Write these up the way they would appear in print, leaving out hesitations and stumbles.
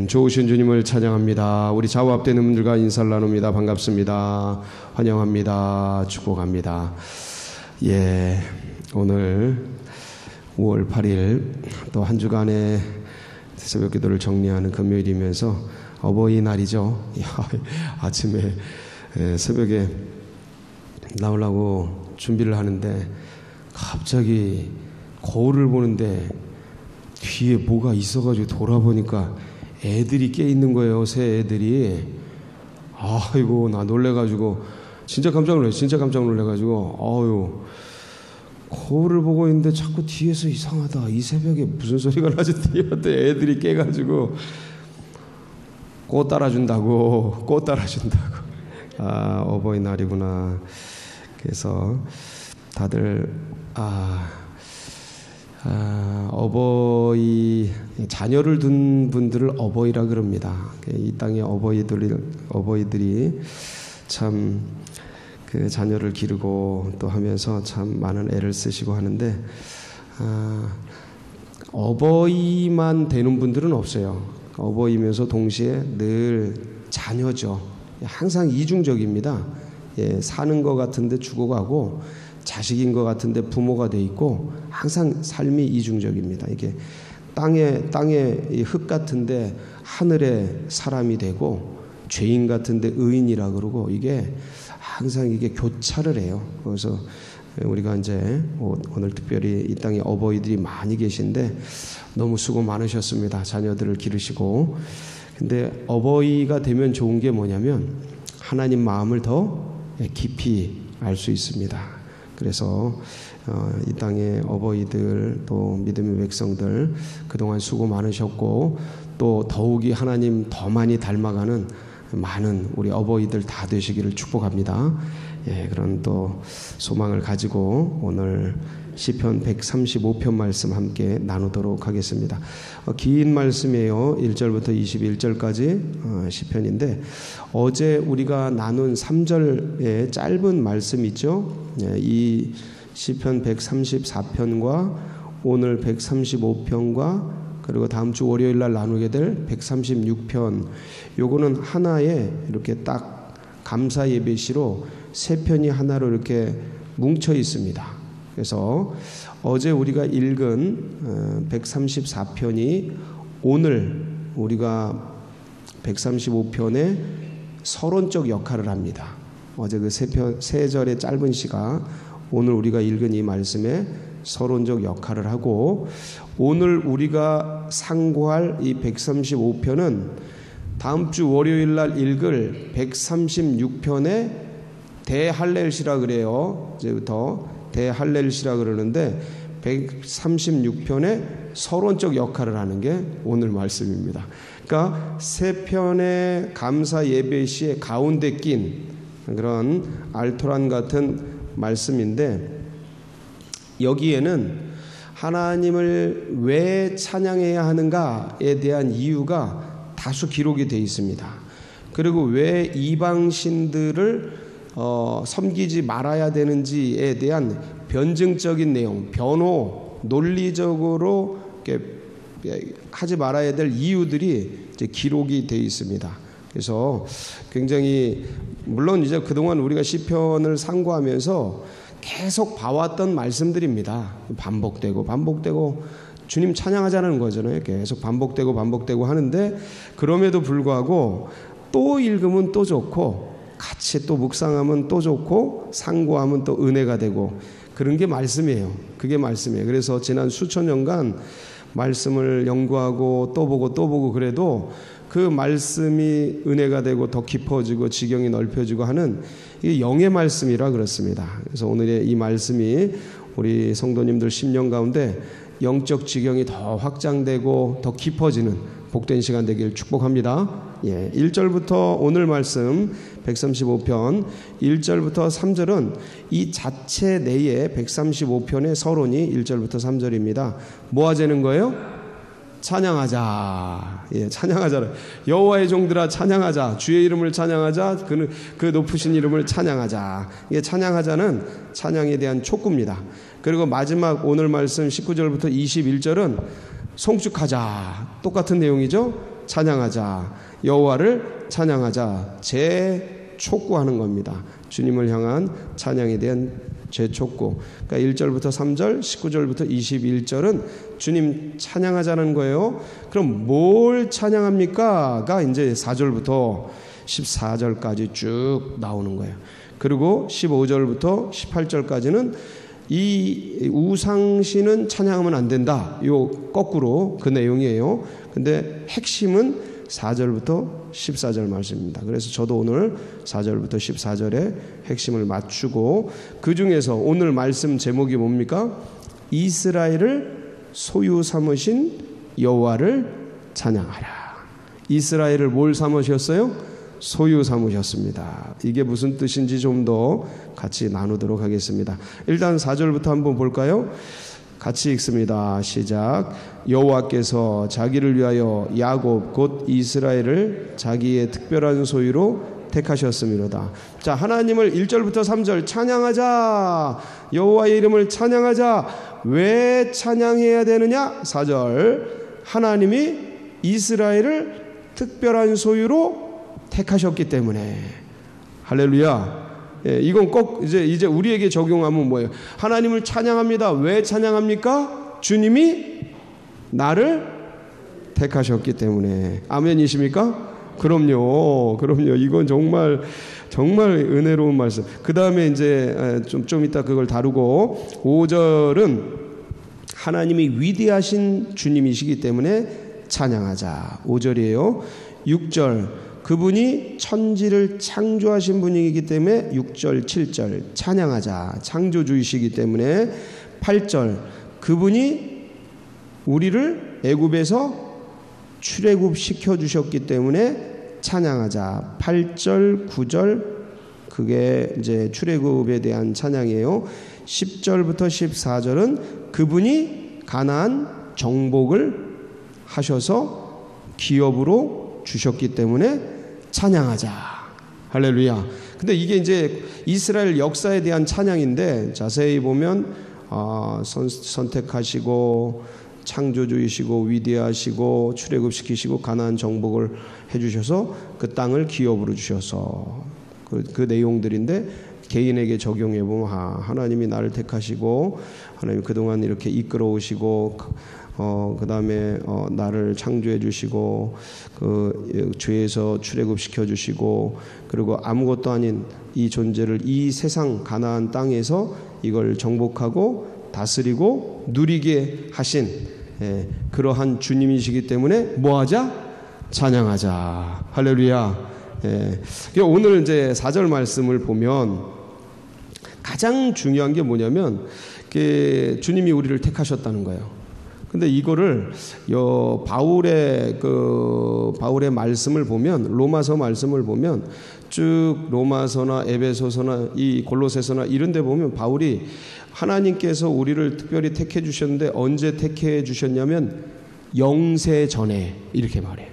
좋으신 주님을 찬양합니다. 우리 좌우 앞되는 분들과 인사를 나눕니다. 반갑습니다. 환영합니다. 축복합니다. 예, 오늘 5월 8일 또 한 주간의 새벽 기도를 정리하는 금요일이면서 어버이날이죠. 아침에 새벽에 나오려고 준비를 하는데 갑자기 거울을 보는데 뒤에 뭐가 있어가지고 돌아보니까 애들이 깨있는 거예요. 새 애들이. 아이고, 나 놀래가지고 진짜 깜짝 놀랐어요. 진짜 깜짝 놀래가지고 아유, 거울을 보고 있는데 자꾸 뒤에서 이상하다, 이 새벽에 무슨 소리가 나지? 뒤에 애들이 깨가지고 꽃 따라준다고. 아, 어버이날이구나. 그래서 다들 어버이, 자녀를 둔 분들을 어버이라 그럽니다. 이 땅의 어버이들이 참 그 자녀를 기르고 또 하면서 참 많은 애를 쓰시고 하는데, 어버이만 되는 분들은 없어요. 어버이면서 동시에 늘 자녀죠. 항상 이중적입니다. 예, 사는 것 같은데 죽어가고, 자식인 것 같은데 부모가 돼 있고, 항상 삶이 이중적입니다. 이게 땅의 흙 같은데 하늘의 사람이 되고, 죄인 같은데 의인이라 그러고, 이게 항상 이게 교차를 해요. 그래서 우리가 이제 오늘 특별히 이 땅에 어버이들이 많이 계신데 너무 수고 많으셨습니다. 자녀들을 기르시고. 근데 어버이가 되면 좋은 게 뭐냐면 하나님 마음을 더 깊이 알 수 있습니다. 그래서 이 땅의 어버이들, 또 믿음의 백성들 그동안 수고 많으셨고, 또 더욱이 하나님 더 많이 닮아가는 많은 우리 어버이들 다 되시기를 축복합니다. 예, 그런 또 소망을 가지고 오늘 시편 135편 말씀 함께 나누도록 하겠습니다. 긴 말씀이에요. 1절부터 21절까지 시편인데, 어제 우리가 나눈 3절의 짧은 말씀 있죠. 예, 이 시편 134편과 오늘 135편과 그리고 다음 주 월요일 날 나누게 될 136편, 요거는 하나에 이렇게 딱 감사 예배시로 세 편이 하나로 이렇게 뭉쳐 있습니다. 그래서 어제 우리가 읽은 134편이 오늘 우리가 135편의 서론적 역할을 합니다. 어제 그 세 절의 짧은 시가 오늘 우리가 읽은 이 말씀의 서론적 역할을 하고, 오늘 우리가 상고할 이 135편은 다음 주 월요일 날 읽을 136편의 대할렐시라 그래요. 이제부터 대할렐시라 그러는데 136편의 서론적 역할을 하는 게 오늘 말씀입니다. 그러니까 세 편의 감사 예배 시에 가운데 낀 그런 알토란 같은 말씀인데, 여기에는 하나님을 왜 찬양해야 하는가에 대한 이유가 다수 기록이 되어 있습니다. 그리고 왜 이방신들을 섬기지 말아야 되는지에 대한 변증적인 내용, 변호, 논리적으로 하지 말아야 될 이유들이 이제 기록이 되어 있습니다. 그래서 굉장히, 물론 이제 그동안 우리가 시편을 상고하면서 계속 봐왔던 말씀들입니다. 반복되고 주님 찬양하자는 거잖아요. 계속 반복되고 하는데, 그럼에도 불구하고 또 읽으면 또 좋고, 같이 또 묵상하면 또 좋고, 상고하면 또 은혜가 되고, 그런 게 말씀이에요. 그게 말씀이에요. 그래서 지난 수천 년간 말씀을 연구하고 또 보고 그래도 그 말씀이 은혜가 되고 더 깊어지고 지경이 넓혀지고 하는 이게 영의 말씀이라 그렇습니다. 그래서 오늘의 이 말씀이 우리 성도님들 심령 가운데 영적 지경이 더 확장되고 더 깊어지는 복된 시간 되길 축복합니다. 예, 1절부터 오늘 말씀 135편 1절부터 3절은 이 자체 내에 135편의 서론이 1절부터 3절입니다. 뭐 하자는 거예요? 찬양하자. 예, 찬양하자. 여호와의 종들아 찬양하자. 주의 이름을 찬양하자. 그 높으신 이름을 찬양하자. 이게 찬양하자는 찬양에 대한 촉구입니다. 그리고 마지막 오늘 말씀 19절부터 21절은 송축하자. 똑같은 내용이죠. 찬양하자. 여호와를 찬양하자. 재촉구하는 겁니다. 주님을 향한 찬양에 대한 재촉구. 그러니까 1절부터 3절, 19절부터 21절은 주님 찬양하자는 거예요. 그럼 뭘 찬양합니까?가 이제 4절부터 14절까지 쭉 나오는 거예요. 그리고 15절부터 18절까지는 이 우상신은 찬양하면 안 된다. 요 거꾸로 그 내용이에요. 근데 핵심은 4절부터 14절 말씀입니다. 그래서 저도 오늘 4절부터 14절의 핵심을 맞추고, 그 중에서 오늘 말씀 제목이 뭡니까? 이스라엘을 소유 삼으신 여호와를 찬양하라. 이스라엘을 뭘 삼으셨어요? 소유 삼으셨습니다. 이게 무슨 뜻인지 좀 더 같이 나누도록 하겠습니다. 일단 4절부터 한번 볼까요? 같이 읽습니다. 시작. 여호와께서 자기를 위하여 야곱 곧 이스라엘을 자기의 특별한 소유로 택하셨음이로다. 자, 하나님을 1절부터 3절 찬양하자. 여호와의 이름을 찬양하자. 왜 찬양해야 되느냐? 4절. 하나님이 이스라엘을 특별한 소유로 택하셨기 때문에. 할렐루야. 예, 이건 꼭 이제 우리에게 적용하면 뭐예요? 하나님을 찬양합니다. 왜 찬양합니까? 주님이 나를 택하셨기 때문에. 아멘이십니까? 그럼요. 이건 정말 은혜로운 말씀. 그 다음에 이제 좀 이따 그걸 다루고, 5절은 하나님이 위대하신 주님이시기 때문에 찬양하자. 5절이에요. 6절. 그분이 천지를 창조하신 분이기 때문에 6절, 7절 찬양하자. 창조주이시기 때문에. 8절. 그분이 우리를 애굽에서 출애굽시켜 주셨기 때문에 찬양하자. 8절, 9절 그게 이제 출애굽에 대한 찬양이에요. 10절부터 14절은 그분이 가나안 정복을 하셔서 기업으로 주셨기 때문에 찬양하자. 할렐루야. 근데 이게 이제 이스라엘 역사에 대한 찬양인데, 자세히 보면 선택하시고 창조주이시고 위대하시고 출애굽시키시고 가나안 정복을 해주셔서 그 땅을 기업으로 주셔서 그 내용들인데, 개인에게 적용해 보면 하나님이 나를 택하시고 하나님 그동안 이렇게 이끌어 오시고 그 다음에 나를 창조해 주시고 그 죄에서 출애굽시켜 주시고, 그리고 아무것도 아닌 이 존재를 이 세상 가나안 땅에서 이걸 정복하고 다스리고 누리게 하신 그러한 주님이시기 때문에 뭐하자? 찬양하자. 할렐루야. 오늘 이제 4절 말씀을 보면 가장 중요한 게 뭐냐면 주님이 우리를 택하셨다는 거예요. 근데 이거를 바울의 말씀을 보면, 로마서 말씀을 보면 쭉 로마서나 에베소서나 이 골로새서나 이런 데 보면 바울이 하나님께서 우리를 특별히 택해 주셨는데 언제 택해 주셨냐면 영세 전에 이렇게 말해요.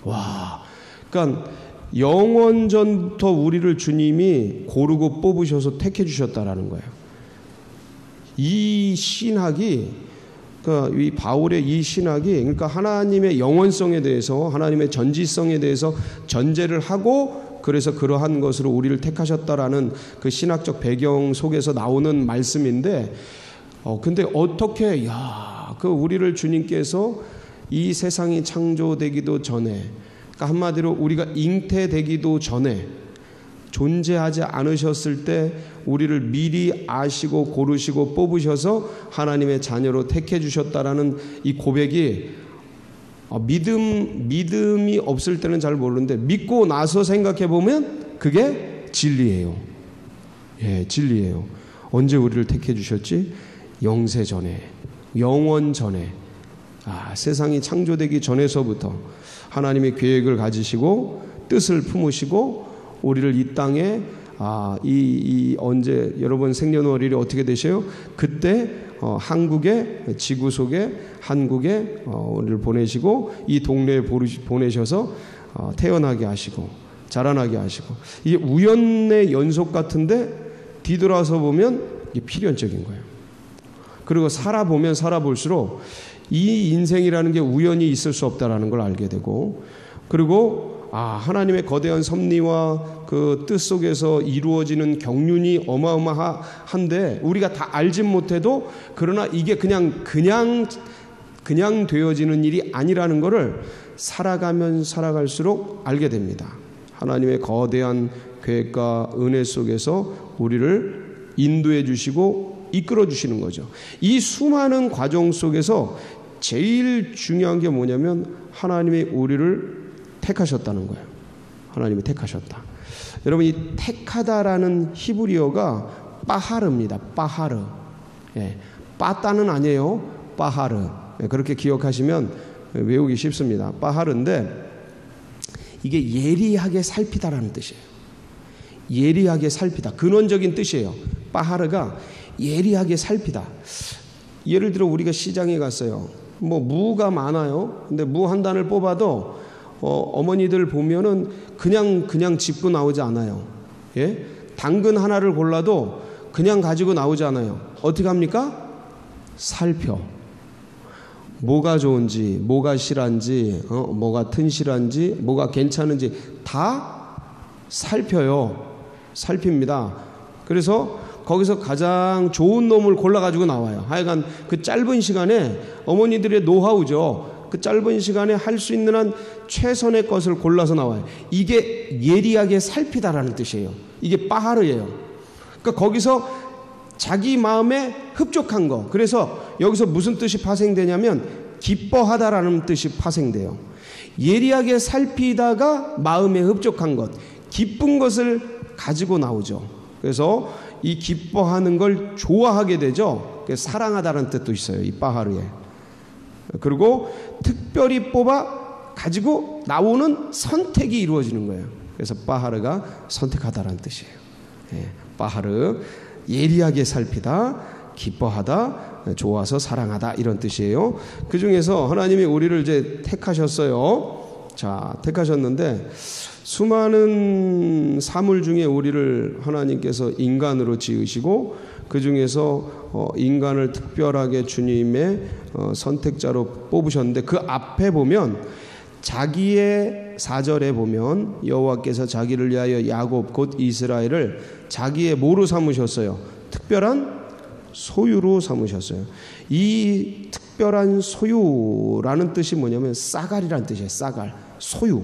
와. 그러니까 영원 전부터 우리를 주님이 고르고 뽑으셔서 택해 주셨다라는 거예요. 이 신학이, 그러니까 이 바울의 이 신학이, 그러니까 하나님의 영원성에 대해서, 하나님의 전지성에 대해서 전제를 하고, 그래서 그러한 것으로 우리를 택하셨다라는 그 신학적 배경 속에서 나오는 말씀인데, 근데 어떻게, 우리를 주님께서 이 세상이 창조되기도 전에, 그러니까 한마디로 우리가 잉태되기도 전에, 존재하지 않으셨을 때 우리를 미리 아시고 고르시고 뽑으셔서 하나님의 자녀로 택해 주셨다라는 이 고백이, 믿음이 없을 때는 잘 모르는데 믿고 나서 생각해 보면 그게 진리예요. 진리예요. 언제 우리를 택해 주셨지? 영세 전에, 영원 전에, 세상이 창조되기 전에서부터 하나님의 계획을 가지시고 뜻을 품으시고 우리를 이 땅에 언제 여러분 생년월일이 어떻게 되셔요? 그때 한국의 지구 속에 한국에 우리를 보내시고 이 동네에 보내셔서 태어나게 하시고 자라나게 하시고, 이게 우연의 연속 같은데 뒤돌아서 보면 이게 필연적인 거예요. 그리고 살아보면 살아볼수록 이 인생이라는 게 우연히 있을 수 없다라는 걸 알게 되고, 그리고 하나님의 거대한 섭리와 그 뜻 속에서 이루어지는 경륜이 어마어마한데 우리가 다 알진 못해도, 그러나 이게 그냥 되어지는 일이 아니라는 것을 살아가면 살아갈수록 알게 됩니다. 하나님의 거대한 계획과 은혜 속에서 우리를 인도해 주시고 이끌어 주시는 거죠. 이 수많은 과정 속에서 제일 중요한 게 뭐냐면 하나님이 우리를 택하셨다는 거예요. 하나님이 택하셨다. 여러분, 이 택하다라는 히브리어가 빠하르입니다. 빠하르. 빠따는 아니에요. 빠하르. 그렇게 기억하시면 외우기 쉽습니다. 빠하르인데 이게 예리하게 살피다라는 뜻이에요. 예리하게 살피다. 근원적인 뜻이에요. 빠하르가 예리하게 살피다. 예를 들어 우리가 시장에 갔어요. 무가 많아요. 근데 무 한 단을 뽑아도 어머니들 보면은 그냥 짚고 나오지 않아요. 예? 당근 하나를 골라도 그냥 가지고 나오지 않아요. 어떻게 합니까? 살펴. 뭐가 좋은지, 뭐가 실한지, 뭐가 튼실한지, 뭐가 괜찮은지 다 살펴요. 살핍니다. 그래서 거기서 가장 좋은 놈을 골라가지고 나와요. 하여간 그 짧은 시간에 어머니들의 노하우죠. 그 짧은 시간에 할 수 있는 한 최선의 것을 골라서 나와요. 이게 예리하게 살피다라는 뜻이에요. 이게 빠하르예요. 그러니까 거기서 자기 마음에 흡족한 거. 그래서 여기서 무슨 뜻이 파생되냐면 기뻐하다라는 뜻이 파생돼요. 예리하게 살피다가 마음에 흡족한 것, 기쁜 것을 가지고 나오죠. 그래서 이 기뻐하는 걸 좋아하게 되죠. 사랑하다라는 뜻도 있어요. 이 빠하르에. 그리고 특별히 뽑아 가지고 나오는 선택이 이루어지는 거예요. 그래서 빠하르가 선택하다라는 뜻이에요. 빠하르, 예리하게 살피다, 기뻐하다, 좋아서 사랑하다, 이런 뜻이에요. 그 중에서 하나님이 우리를 이제 택하셨어요. 자, 택하셨는데 수많은 사물 중에 우리를 하나님께서 인간으로 지으시고 그 중에서 인간을 특별하게 주님의 선택자로 뽑으셨는데, 그 앞에 보면 자기의 4절에 보면 여호와께서 자기를 위하여 야곱 곧 이스라엘을 자기의 뭐로 삼으셨어요? 특별한 소유로 삼으셨어요. 이 특별한 소유라는 뜻이 뭐냐면 싸갈이라는 뜻이에요. 싸갈, 소유.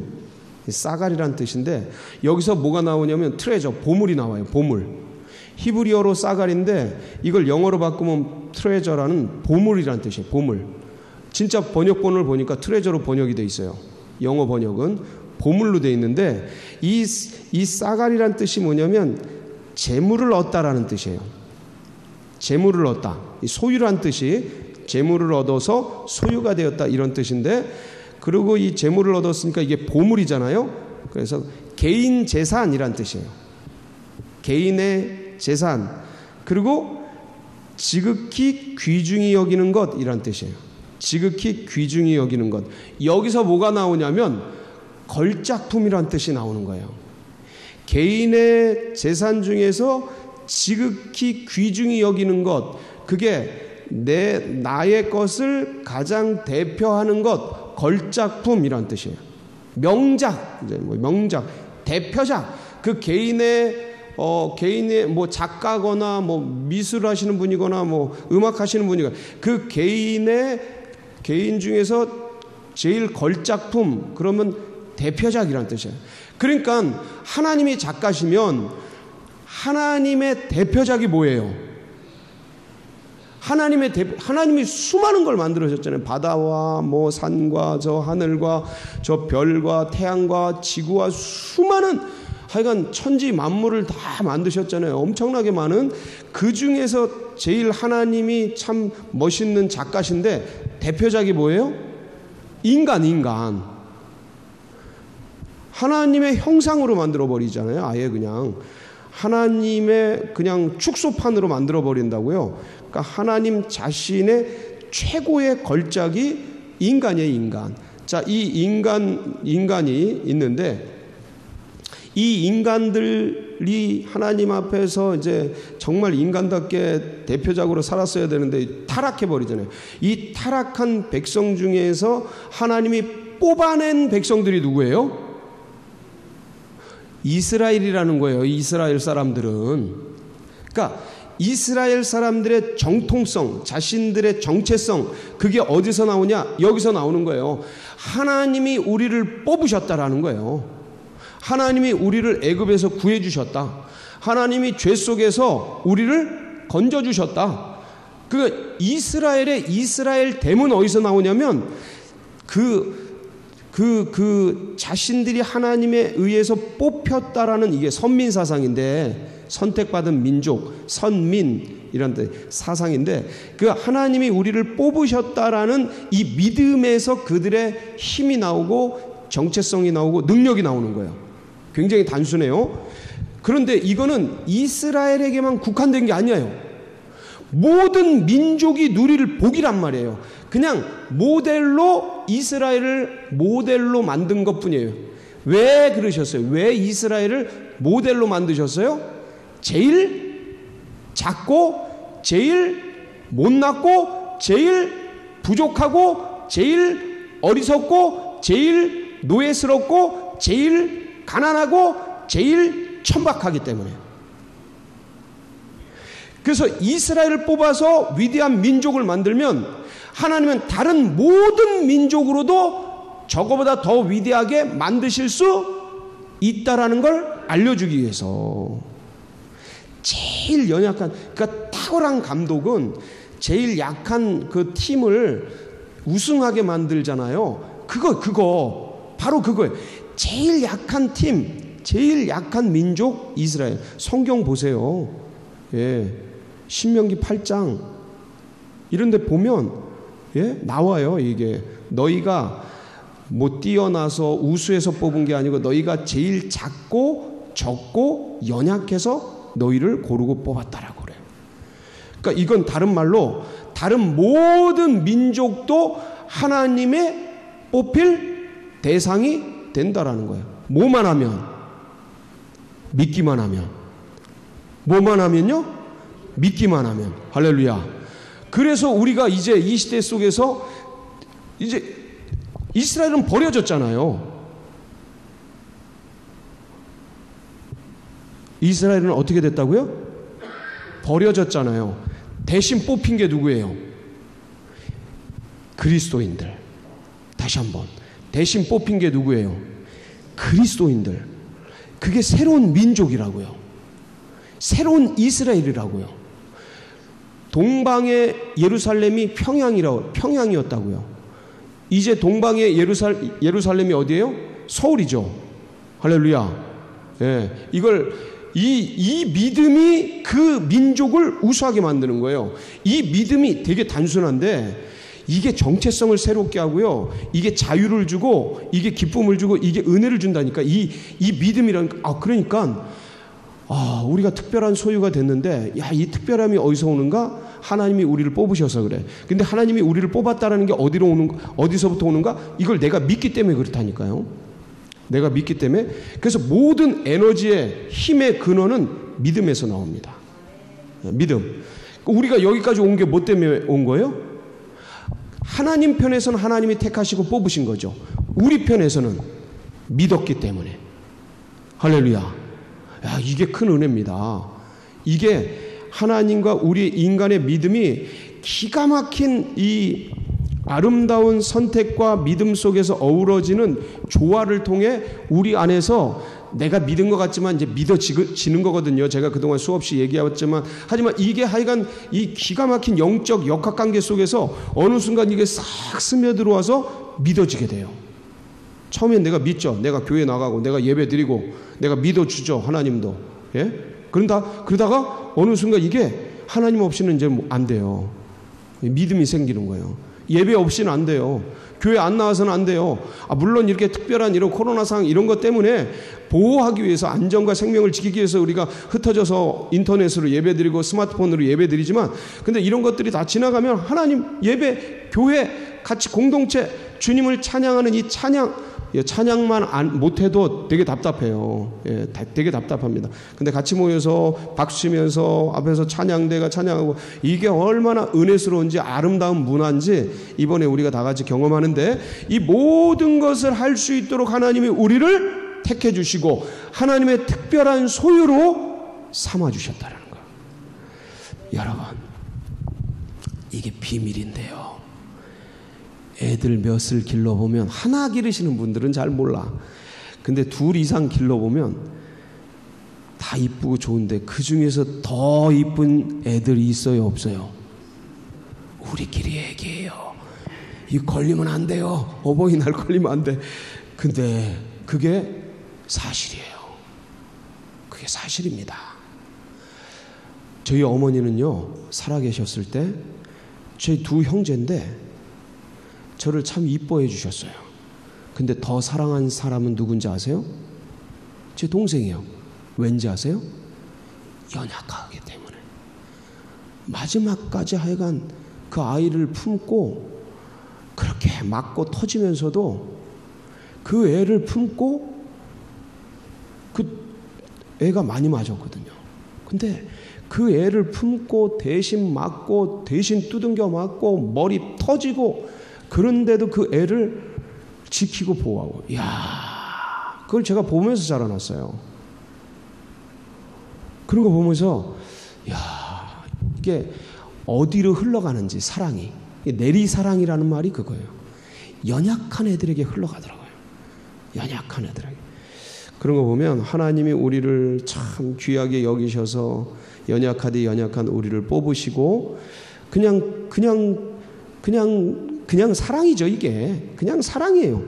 싸갈이라는 뜻인데 여기서 뭐가 나오냐면 트레저, 보물이 나와요. 보물. 히브리어로 싸갈인데 이걸 영어로 바꾸면 트레저라는 보물이라는 뜻이에요. 보물. 진짜 번역본을 보니까 트레저로 번역이 돼 있어요. 영어 번역은 보물로 돼 있는데 이 싸갈이라는 뜻이 뭐냐면 재물을 얻다라는 뜻이에요. 재물을 얻다. 이 소유란 뜻이 재물을 얻어서 소유가 되었다, 이런 뜻인데, 그리고 이 재물을 얻었으니까 이게 보물이잖아요. 그래서 개인 재산이란 뜻이에요. 개인의 재산. 그리고 지극히 귀중히 여기는 것이란 뜻이에요. 지극히 귀중히 여기는 것. 여기서 뭐가 나오냐면 걸작품이란 뜻이 나오는 거예요. 개인의 재산 중에서 지극히 귀중히 여기는 것, 그게 나의 것을 가장 대표하는 것, 걸작품이란 뜻이에요. 명작, 이제 명작, 대표작. 그 개인의 뭐 작가거나 뭐 미술하시는 분이거나 뭐 음악하시는 분이거나 그 개인 중에서 제일 걸작품, 그러면 대표작이란 뜻이에요. 그러니까 하나님이 작가시면 하나님의 대표작이 뭐예요? 하나님이 수많은 걸 만들으셨잖아요. 바다와 뭐 산과 저 하늘과 저 별과 태양과 지구와 수많은, 하여간 천지 만물을 다 만드셨잖아요. 엄청나게 많은. 그 중에서 제일 하나님이 참 멋있는 작가신데 대표작이 뭐예요? 인간. 하나님의 형상으로 만들어 버리잖아요. 아예 그냥 하나님의 그냥 축소판으로 만들어 버린다고요. 그러니까 하나님 자신의 최고의 걸작이 인간이에요. 인간. 자, 이 인간이 있는데 이 인간들 이스라엘이 하나님 앞에서 이제 정말 인간답게 대표적으로 살았어야 되는데 타락해 버리잖아요. 이 타락한 백성 중에서 하나님이 뽑아낸 백성들이 누구예요? 이스라엘이라는 거예요. 이스라엘 사람들은. 그러니까 이스라엘 사람들의 정통성, 자신들의 정체성, 그게 어디서 나오냐? 여기서 나오는 거예요. 하나님이 우리를 뽑으셨다라는 거예요. 하나님이 우리를 애굽에서 구해주셨다. 하나님이 죄 속에서 우리를 건져주셨다. 그 이스라엘의 이스라엘됨은 어디서 나오냐면 자신들이 하나님에 의해서 뽑혔다라는 이게 선민사상인데, 선택받은 민족, 선민 이런 사상인데, 그 하나님이 우리를 뽑으셨다라는 이 믿음에서 그들의 힘이 나오고 정체성이 나오고 능력이 나오는 거예요. 굉장히 단순해요. 그런데 이거는 이스라엘에게만 국한된 게 아니에요. 모든 민족이 누릴 복이란 말이에요. 그냥 모델로, 이스라엘을 모델로 만든 것뿐이에요. 왜 그러셨어요? 왜 이스라엘을 모델로 만드셨어요? 제일 작고 제일 못났고 제일 부족하고 제일 어리석고 제일 노예스럽고 제일 가난하고 제일 천박하기 때문에. 그래서 이스라엘을 뽑아서 위대한 민족을 만들면 하나님은 다른 모든 민족으로도 저거보다 더 위대하게 만드실 수 있다라는 걸 알려주기 위해서. 제일 연약한, 그러니까 탁월한 감독은 제일 약한 그 팀을 우승하게 만들잖아요. 그거 바로 그거예요. 제일 약한 팀, 제일 약한 민족 이스라엘. 성경 보세요. 예, 신명기 8장 이런 데 보면 나와요. 이게 너희가 뭐 뛰어나서 우수해서 뽑은 게 아니고 너희가 제일 작고 적고 연약해서 너희를 고르고 뽑았다라고 그래요. 그러니까 이건 다른 말로 다른 모든 민족도 하나님의 뽑힐 대상이 된다라는 거예요. 뭐만 하면? 믿기만 하면. 뭐만 하면요? 믿기만 하면. 할렐루야. 그래서 우리가 이제 이 시대 속에서 이제 이스라엘은 버려졌잖아요. 이스라엘은 어떻게 됐다고요? 버려졌잖아요. 대신 뽑힌 게 누구예요? 그리스도인들. 다시 한번. 대신 뽑힌 게 누구예요? 그리스도인들. 그게 새로운 민족이라고요. 새로운 이스라엘이라고요. 동방의 예루살렘이 평양이었다고요. 이제 동방의 예루살렘이 어디예요? 서울이죠. 할렐루야. 예, 이 믿음이 그 민족을 우수하게 만드는 거예요. 이 믿음이 되게 단순한데 이게 정체성을 새롭게 하고요. 이게 자유를 주고 이게 기쁨을 주고 이게 은혜를 준다니까. 이 믿음이라는 그러니까 우리가 특별한 소유가 됐는데 이 특별함이 어디서 오는가? 하나님이 우리를 뽑으셔서 그래. 근데 하나님이 우리를 뽑았다라는 게 어디서부터 오는가? 이걸 내가 믿기 때문에 그렇다니까요. 내가 믿기 때문에. 그래서 모든 에너지의 힘의 근원은 믿음에서 나옵니다. 믿음. 우리가 여기까지 온 게 뭐 때문에 온 거예요? 하나님 편에서는 하나님이 택하시고 뽑으신 거죠. 우리 편에서는 믿었기 때문에. 할렐루야. 이게 큰 은혜입니다. 이게 하나님과 우리 인간의 믿음이 기가 막힌 이 아름다운 선택과 믿음 속에서 어우러지는 조화를 통해 우리 안에서 내가 믿은 것 같지만 이제 믿어지는 거거든요. 제가 그동안 수없이 얘기했지만, 하지만 이게 하여간 이 기가 막힌 영적 역학관계 속에서 어느 순간 이게 싹 스며들어와서 믿어지게 돼요. 처음엔 내가 믿죠. 내가 교회 나가고 내가 예배 드리고 내가 믿어주죠. 하나님도. 예? 그러다가 어느 순간 이게 하나님 없이는 이제 안 돼요. 믿음이 생기는 거예요. 예배 없이는 안 돼요. 교회 안 나와서는 안 돼요. 물론 이렇게 특별한 이런 코로나 상황 이런 것 때문에 보호하기 위해서 안전과 생명을 지키기 위해서 우리가 흩어져서 인터넷으로 예배드리고 스마트폰으로 예배드리지만, 근데 이런 것들이 다 지나가면 하나님 예배, 교회 같이 공동체 주님을 찬양하는 이 찬양 찬양만 못해도 되게 답답해요. 되게 답답합니다. 근데 같이 모여서 박수 치면서 앞에서 찬양대가 찬양하고 이게 얼마나 은혜스러운지 아름다운 문화인지 이번에 우리가 다 같이 경험하는데, 이 모든 것을 할 수 있도록 하나님이 우리를 택해 주시고 하나님의 특별한 소유로 삼아 주셨다는 거예요. 여러분, 이게 비밀인데요. 애들 몇을 길러보면, 하나 기르시는 분들은 잘 몰라. 근데 둘 이상 길러보면 다 이쁘고 좋은데 그 중에서 더 이쁜 애들이 있어요, 없어요? 우리끼리 얘기해요. 이거 걸리면 안 돼요. 어버이날 걸리면 안 돼. 근데 그게 사실이에요. 그게 사실입니다. 저희 어머니는요, 살아계셨을 때 제 두 형제인데 저를 참 이뻐해 주셨어요. 근데 더 사랑한 사람은 누군지 아세요? 제 동생이요. 왠지 아세요? 연약하기 때문에. 마지막까지 하여간 그 아이를 품고 그렇게 맞고 터지면서도 그 애를 품고, 그 애가 많이 맞았거든요. 근데 그 애를 품고 대신 맞고 대신 두둥겨 맞고 머리 터지고, 그런데도 그 애를 지키고 보호하고, 이야, 그걸 제가 보면서 자라났어요. 그런 거 보면서, 이야, 이게 어디로 흘러가는지, 사랑이, 내리사랑이라는 말이 그거예요. 연약한 애들에게 흘러가더라고요. 연약한 애들에게. 그런 거 보면 하나님이 우리를 참 귀하게 여기셔서 연약하디 연약한 우리를 뽑으시고, 그냥 사랑이죠. 이게 그냥 사랑이에요.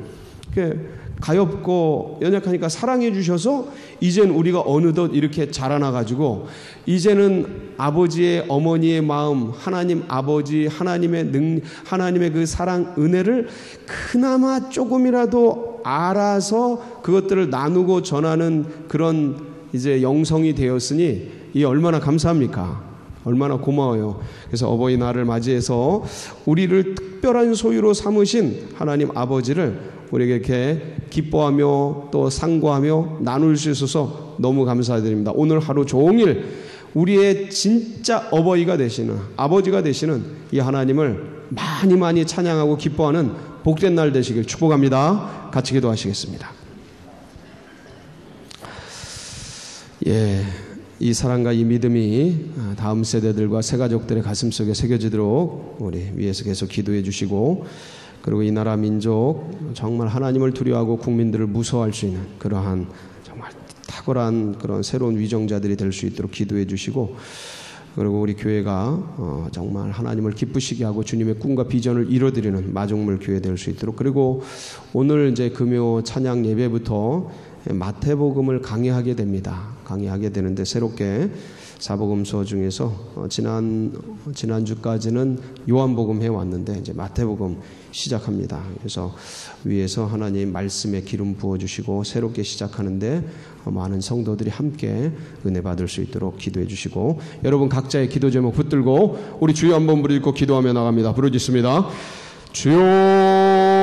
가엾고 연약하니까 사랑해 주셔서 이젠 우리가 어느덧 이렇게 자라나 가지고, 이제는 아버지의, 어머니의 마음, 하나님 아버지, 하나님의 그 사랑, 은혜를 그나마 조금이라도 알아서 그것들을 나누고 전하는 그런 이제 영성이 되었으니, 이 얼마나 감사합니까? 얼마나 고마워요. 그래서 어버이날을 맞이해서 우리를 특별한 소유로 삼으신 하나님 아버지를 우리에게 이렇게 기뻐하며 또 상고하며 나눌 수 있어서 너무 감사드립니다. 오늘 하루 종일 우리의 진짜 어버이가 되시는, 아버지가 되시는 이 하나님을 많이 찬양하고 기뻐하는 복된 날 되시길 축복합니다. 같이 기도하시겠습니다. 이 사랑과 이 믿음이 다음 세대들과 새 가족들의 가슴속에 새겨지도록 우리 위에서 계속 기도해 주시고, 그리고 이 나라 민족 정말 하나님을 두려워하고 국민들을 무서워할 수 있는 그러한 정말 탁월한 그런 새로운 위정자들이 될 수 있도록 기도해 주시고, 그리고 우리 교회가 정말 하나님을 기쁘시게 하고 주님의 꿈과 비전을 이뤄드리는 마중물 교회 될 수 있도록, 그리고 오늘 이제 금요 찬양 예배부터 마태복음을 강의하게 됩니다. 강의하게 되는데, 새롭게 사복음서 중에서 지난주까지는 요한복음 해왔는데 이제 마태복음 시작합니다. 그래서 위에서 하나님 말씀에 기름 부어주시고 새롭게 시작하는데 많은 성도들이 함께 은혜 받을 수 있도록 기도해 주시고, 여러분 각자의 기도 제목 붙들고 우리 주여 한번 부르고 기도하며 나갑니다. 부르짖습니다. 주여